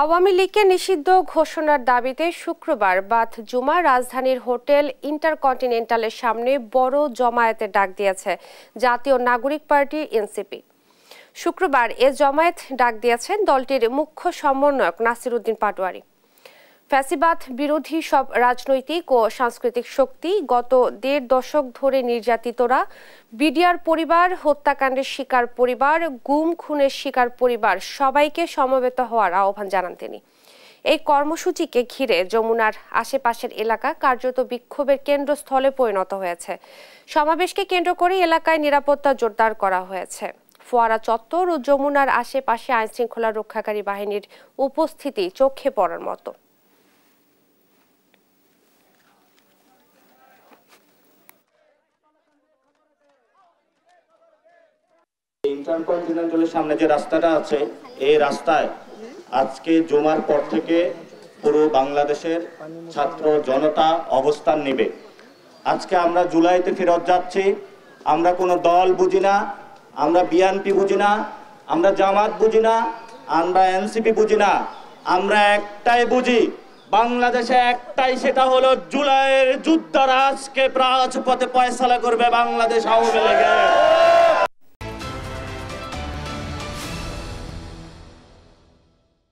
আওয়ামী লীগকে নিষিদ্ধ ঘোষণার দাবিতে শুক্রবার বাদ জুমা রাজধানীর হোটেল ইন্টারকন্টিনেন্টালের সামনে বড় জমায়েতের ডাক দিয়েছে জাতীয় নাগরিক পার্টি এনসিপি। শুক্রবার এ জমায়েত ডাক দিয়েছেন দলটির মুখ্য সমন্বয়ক নাসির উদ্দিন পাটোয়ারি। ফ্যাসিবাদ বিরোধী সব রাজনৈতিক ও সাংস্কৃতিক শক্তি গত ১.৫ দশক ধরে নির্যাতিতরা, বিডিআর পরিবার, হত্যাকাণ্ডের শিকার পরিবার, গুম খুনের শিকার পরিবার সবাইকে সমবেত হওয়ার আহ্বান জানান তিনি। এই কর্মসূচিকে ঘিরে যমুনার আশেপাশের এলাকা কার্যত বিক্ষোভের কেন্দ্রস্থলে পরিণত হয়েছে। সমাবেশকে কেন্দ্র করে এলাকায় নিরাপত্তা জোরদার করা হয়েছে। ফোয়ারা চত্বর ও যমুনার আশেপাশে আইনশৃঙ্খলা রক্ষাকারী বাহিনীর উপস্থিতি চোখে পড়ার মতো। ইন্টারকন্টিনেন্টালের সামনে যে রাস্তাটা আছে, এই রাস্তায় আজকে জুমার পর থেকে পুরো বাংলাদেশের ছাত্র জনতা অবস্থান নেবে। আজকে আমরা জুলাইতে ফেরত যাচ্ছি। আমরা কোনো দল বুঝি না, আমরা বিএনপি বুঝি না, আমরা জামাত বুঝি না, আমরা এনসিপি বুঝি না। আমরা একটাই বুঝি, বাংলাদেশে একটাই, সেটা হলো জুলাইয়ের যুদ্ধ আজকে রাজপথে ফয়সালা করবে বাংলাদেশ আওয়ামী লীগ।